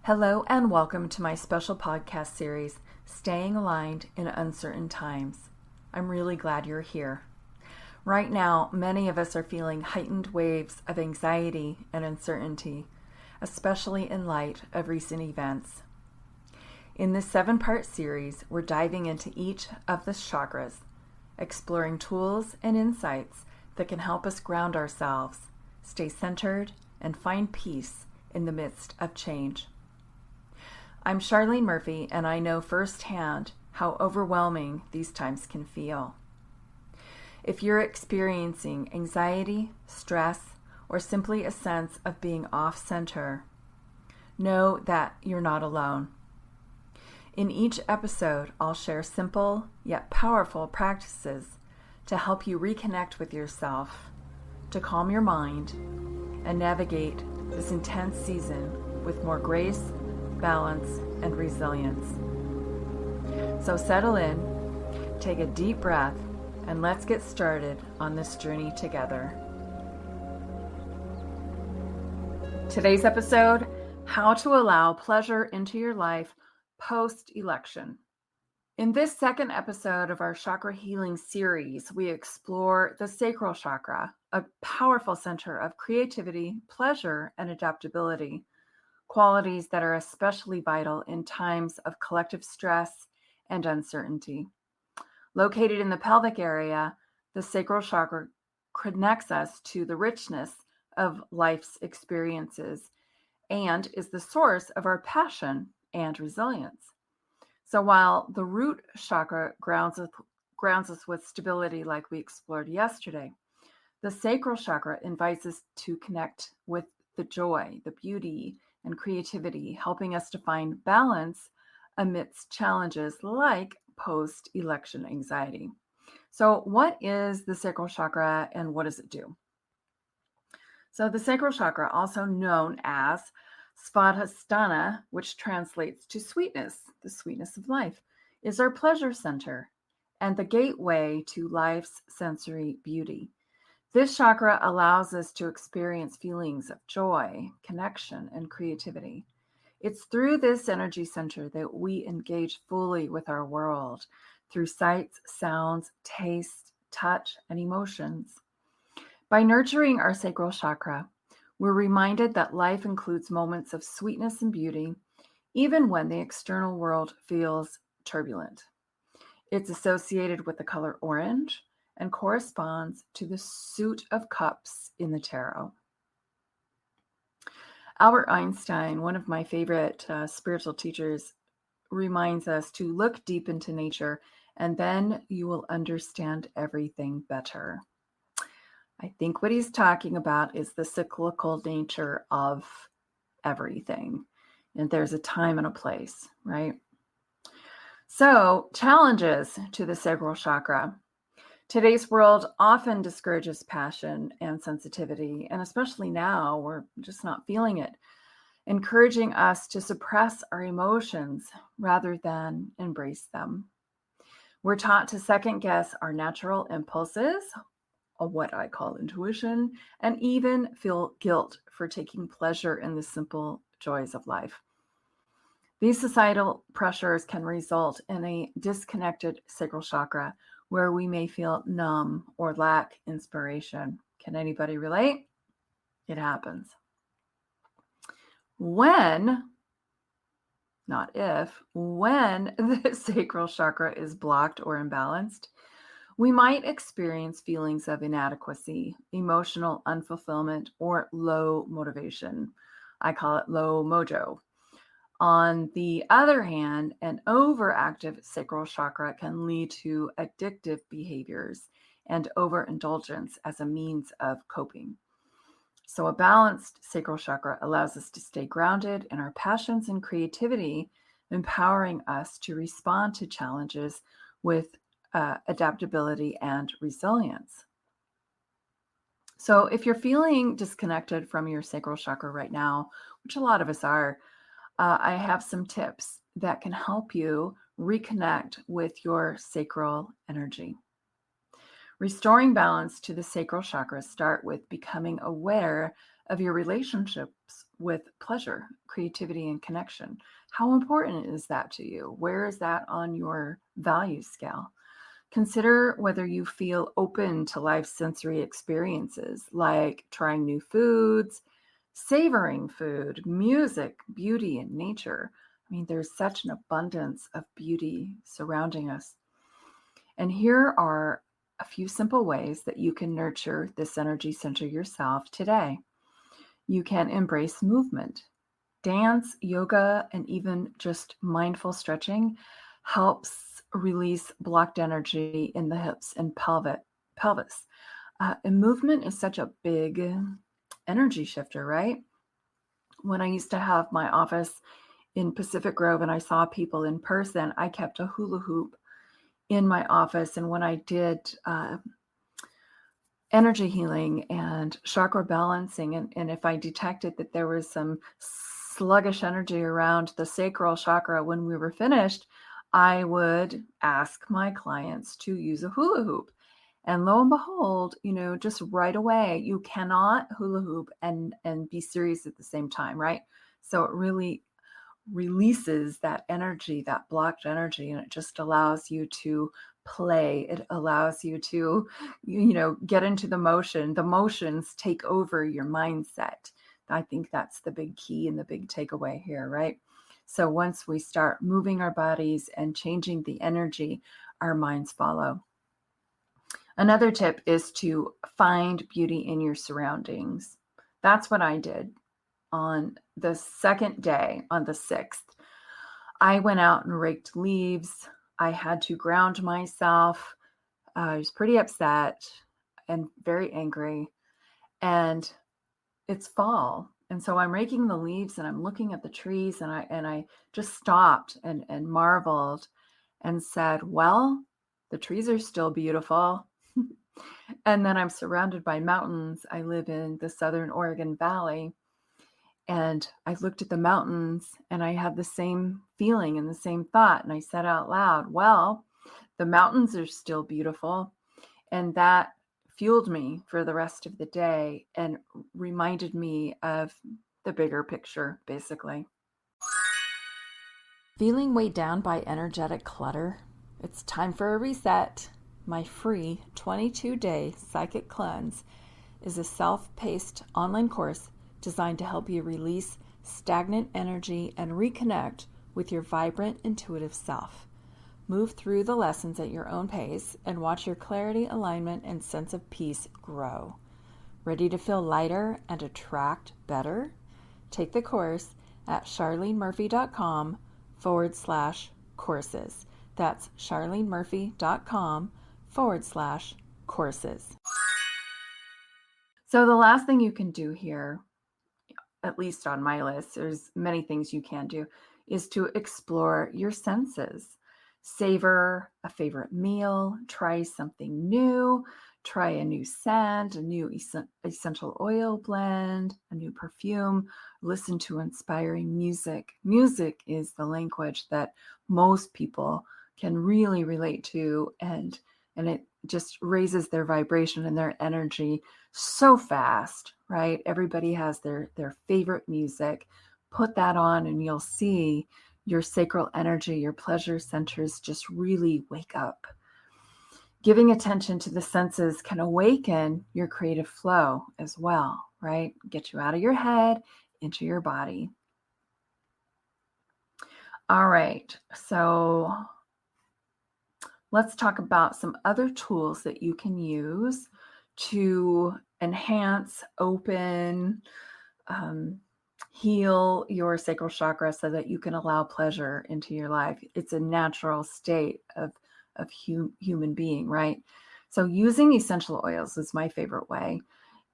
Hello and welcome to my special podcast series, Staying Aligned in Uncertain Times. I'm really glad you're here. Right now, many of us are feeling heightened waves of anxiety and uncertainty, especially in light of recent events. In this 7-part series, we're diving into each of the chakras, exploring tools and insights that can help us ground ourselves, stay centered, and find peace in the midst of change. I'm Charlene Murphy, and I know firsthand how overwhelming these times can feel. If you're experiencing anxiety, stress, or simply a sense of being off-center, know that you're not alone. In each episode, I'll share simple yet powerful practices to help you reconnect with yourself, to calm your mind, and navigate this intense season with more grace, balance, and resilience. So settle in, take a deep breath, and let's get started on this journey together. Today's episode, how to allow pleasure into your life post-election. In this second episode of our chakra healing series, we explore the sacral chakra, a powerful center of creativity, pleasure, and adaptability. Qualities that are especially vital in times of collective stress and uncertainty. Located in the pelvic area, the sacral chakra connects us to the richness of life's experiences and is the source of our passion and resilience. So while the root chakra grounds us with stability like we explored yesterday, the sacral chakra invites us to connect with the joy, the beauty, and creativity, helping us to find balance amidst challenges like post-election anxiety. So what is the sacral chakra and what does it do? So the sacral chakra, also known as Svadhisthana, which translates to sweetness, the sweetness of life, is our pleasure center and the gateway to life's sensory beauty. This chakra allows us to experience feelings of joy, connection, and creativity. It's through this energy center that we engage fully with our world through sights, sounds, taste, touch, and emotions. By nurturing our sacral chakra, we're reminded that life includes moments of sweetness and beauty, even when the external world feels turbulent. It's associated with the color orange and corresponds to the suit of cups in the tarot. Albert Einstein, one of my favorite spiritual teachers, reminds us to look deep into nature and then you will understand everything better. I think what he's talking about is the cyclical nature of everything. And there's a time and a place, right? So, challenges to the sacral chakra. Today's world often discourages passion and sensitivity, and especially now, we're just not feeling it, encouraging us to suppress our emotions rather than embrace them. We're taught to second guess our natural impulses, or what I call intuition, and even feel guilt for taking pleasure in the simple joys of life. These societal pressures can result in a disconnected sacral chakra, where we may feel numb or lack inspiration. Can anybody relate? It happens. When, not if, when the sacral chakra is blocked or imbalanced, we might experience feelings of inadequacy, emotional unfulfillment, or low motivation. I call it low mojo. On the other hand, an overactive sacral chakra can lead to addictive behaviors and overindulgence as a means of coping. So a balanced sacral chakra allows us to stay grounded in our passions and creativity, empowering us to respond to challenges with adaptability and resilience. So if you're feeling disconnected from your sacral chakra right now, which a lot of us are, I have some tips that can help you reconnect with your sacral energy. Restoring balance to the sacral chakra start with becoming aware of your relationships with pleasure, creativity, and connection. How important is that to you? Where is that on your value scale? Consider whether you feel open to life's sensory experiences like trying new foods, savoring food, music, beauty, and nature. I mean, there's such an abundance of beauty surrounding us. And here are a few simple ways that you can nurture this energy center yourself today. You can embrace movement. Dance, yoga, and even just mindful stretching helps release blocked energy in the hips and pelvis. And movement is such a big energy shifter, right? When I used to have my office in Pacific Grove and I saw people in person, I kept a hula hoop in my office. And when I did energy healing and chakra balancing, and if I detected that there was some sluggish energy around the sacral chakra when we were finished, I would ask my clients to use a hula hoop. And lo and behold, just right away, you cannot hula hoop and be serious at the same time, right? So it really releases that energy, that blocked energy, and it just allows you to play. It allows you to, get into the motion. The motions take over your mindset. I think that's the big key and the big takeaway here, right? So once we start moving our bodies and changing the energy, our minds follow. Another tip is to find beauty in your surroundings. That's what I did on the second day, on the 6th. I went out and raked leaves. I had to ground myself. I was pretty upset and very angry. And it's fall. And so I'm raking the leaves and I'm looking at the trees, and I just stopped and marveled and said, well, the trees are still beautiful. And then I'm surrounded by mountains. I live in the Southern Oregon Valley. And I looked at the mountains and I had the same feeling and the same thought. And I said out loud, well, the mountains are still beautiful. And that fueled me for the rest of the day and reminded me of the bigger picture, basically. Feeling weighed down by energetic clutter? It's time for a reset. My free 22-day psychic cleanse is a self-paced online course designed to help you release stagnant energy and reconnect with your vibrant, intuitive self. Move through the lessons at your own pace and watch your clarity, alignment, and sense of peace grow. Ready to feel lighter and attract better? Take the course at charlenemurphy.com/courses. That's charlenemurphy.com/courses. So the last thing you can do here, at least on my list, there's many things you can do, is to explore your senses. Savor a favorite meal, try something new, try a new scent, a new essential oil blend, a new perfume, listen to inspiring music. Music is the language that most people can really relate to, and it just raises their vibration and their energy so fast, right? Everybody has their favorite music. Put that on and you'll see your sacral energy, your pleasure centers just really wake up. Giving attention to the senses can awaken your creative flow as well, right? Get you out of your head, into your body. All right, so let's talk about some other tools that you can use to enhance, open, heal your sacral chakra so that you can allow pleasure into your life. It's a natural state of human being, right? So using essential oils is my favorite way.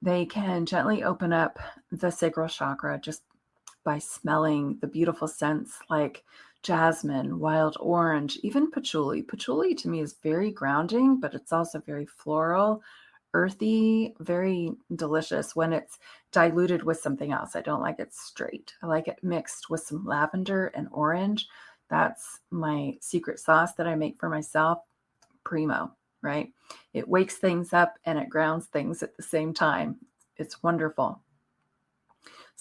They can gently open up the sacral chakra just by smelling the beautiful scents like jasmine, wild orange, even patchouli. Patchouli to me is very grounding, but it's also very floral, earthy, very delicious when it's diluted with something else. I don't like it straight. I like it mixed with some lavender and orange. That's my secret sauce that I make for myself. Primo, right? It wakes things up and it grounds things at the same time. It's wonderful.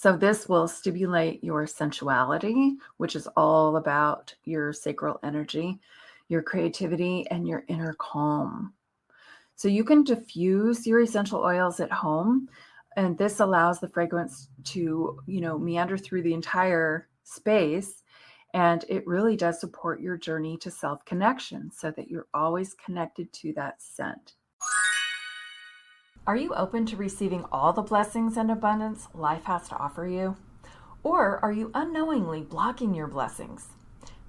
So this will stimulate your sensuality, which is all about your sacral energy, your creativity, and your inner calm. So you can diffuse your essential oils at home, and this allows the fragrance to, meander through the entire space. And it really does support your journey to self-connection so that you're always connected to that scent. Are you open to receiving all the blessings and abundance life has to offer you? Or are you unknowingly blocking your blessings?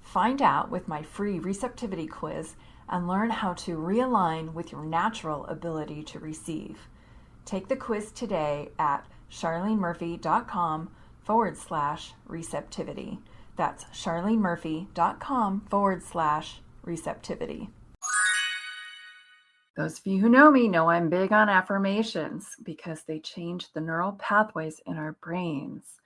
Find out with my free receptivity quiz and learn how to realign with your natural ability to receive. Take the quiz today at charlenemurphy.com/receptivity. That's charlenemurphy.com/receptivity. Those of you who know me know I'm big on affirmations because they change the neural pathways in our brains.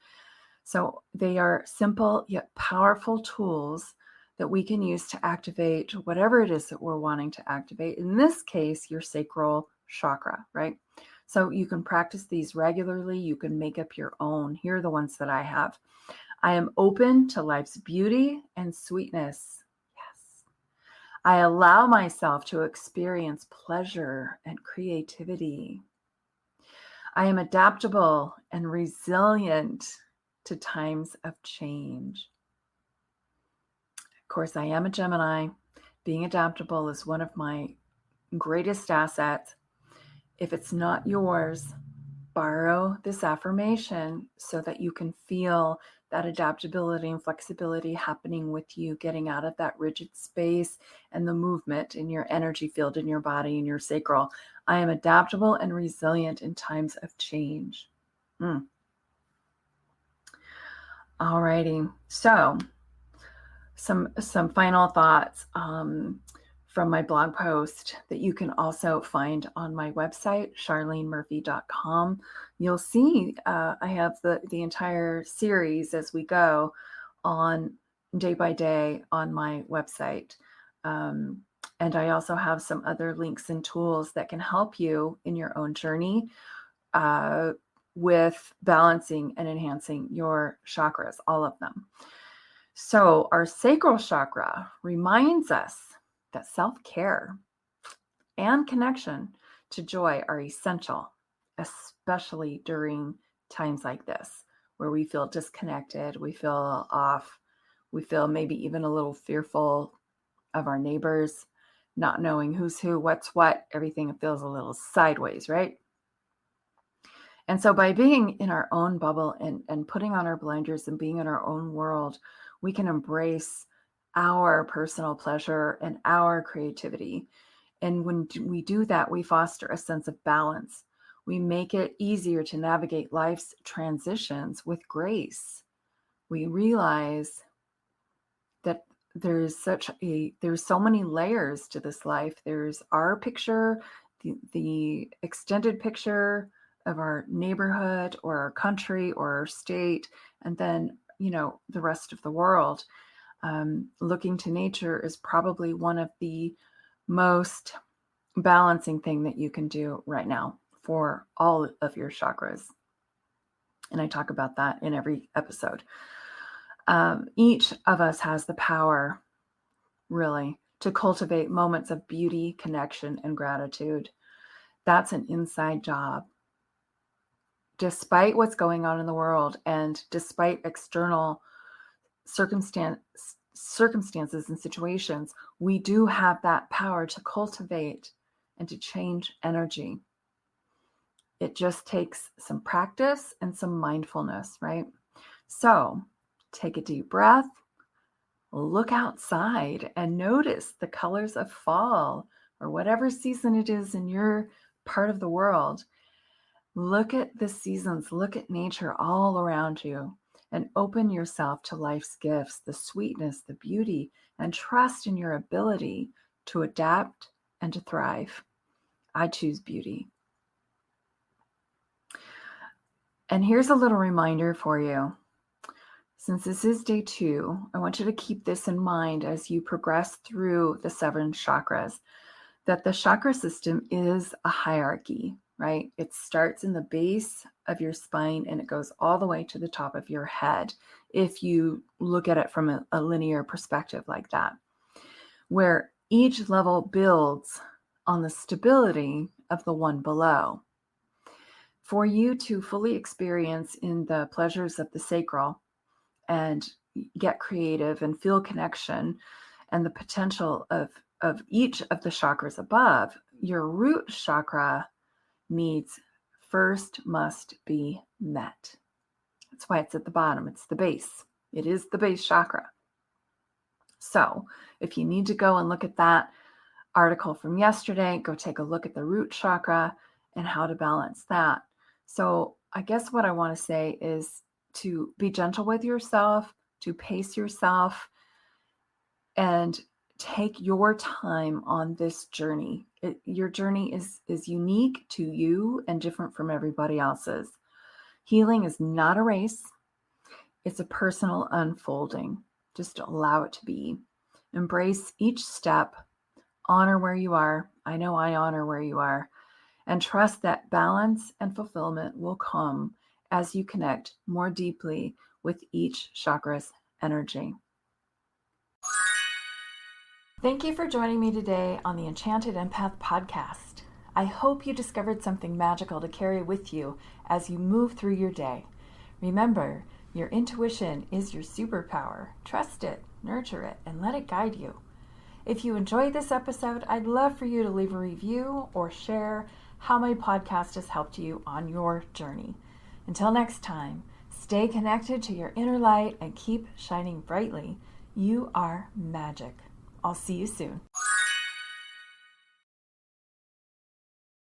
So they are simple yet powerful tools that we can use to activate whatever it is that we're wanting to activate. In this case, your sacral chakra, right? So you can practice these regularly. You can make up your own. Here are the ones that I have. I am open to life's beauty and sweetness. Yes. I allow myself to experience pleasure and creativity. I am adaptable and resilient to times of change. Of course, I am a Gemini. Being adaptable is one of my greatest assets. If it's not yours, borrow this affirmation so that you can feel that adaptability and flexibility happening with you, getting out of that rigid space and the movement in your energy field, in your body, in your sacral. I am adaptable and resilient in times of change. All righty. So some final thoughts from my blog post that you can also find on my website, charlenemurphy.com. You'll see I have the entire series as we go on day by day on my website. And I also have some other links and tools that can help you in your own journey with balancing and enhancing your chakras, all of them. So our sacral chakra reminds us that self-care and connection to joy are essential, especially during times like this, where we feel disconnected, we feel off, we feel maybe even a little fearful of our neighbors, not knowing who's who, what's what, everything feels a little sideways, right? And so by being in our own bubble and putting on our blinders and being in our own world, we can embrace our personal pleasure and our creativity. And when we do that, we foster a sense of balance. We make it easier to navigate life's transitions with grace. We realize that there's so many layers to this life. There's our picture, the extended picture of our neighborhood or our country or our state, and then, the rest of the world. Looking to nature is probably one of the most balancing thing that you can do right now for all of your chakras. And I talk about that in every episode. Each of us has the power, really, to cultivate moments of beauty, connection, and gratitude. That's an inside job. Despite what's going on in the world and despite external circumstances and situations, we do have that power to cultivate and to change energy. It just takes some practice and some mindfulness, right? So take a deep breath, look outside and notice the colors of fall or whatever season it is in your part of the world. Look at the seasons, look at nature all around you, and open yourself to life's gifts, the sweetness, the beauty, and trust in your ability to adapt and to thrive. I choose beauty. And here's a little reminder for you. Since this is day 2, I want you to keep this in mind as you progress through the 7 chakras, that the chakra system is a hierarchy. right? It starts in the base of your spine and it goes all the way to the top of your head, if you look at it from a linear perspective like that, where each level builds on the stability of the one below. For you to fully experience in the pleasures of the sacral and get creative and feel connection and the potential of each of the chakras above, your root chakra needs first must be met. That's why it's at the bottom. It's the base. It is the base chakra. So if you need to go and look at that article from yesterday, go take a look at the root chakra and how to balance that. So I guess what I want to say is to be gentle with yourself, to pace yourself, and take your time on this journey. Your journey is unique to you and different from everybody else's. Healing is not a race. It's a personal unfolding. Just allow it to be. Embrace each step. Honor where you are. I know I honor where you are. And trust that balance and fulfillment will come as you connect more deeply with each chakra's energy. Thank you for joining me today on the Enchanted Empath podcast. I hope you discovered something magical to carry with you as you move through your day. Remember, your intuition is your superpower. Trust it, nurture it, and let it guide you. If you enjoyed this episode, I'd love for you to leave a review or share how my podcast has helped you on your journey. Until next time, stay connected to your inner light and keep shining brightly. You are magic. I'll see you soon.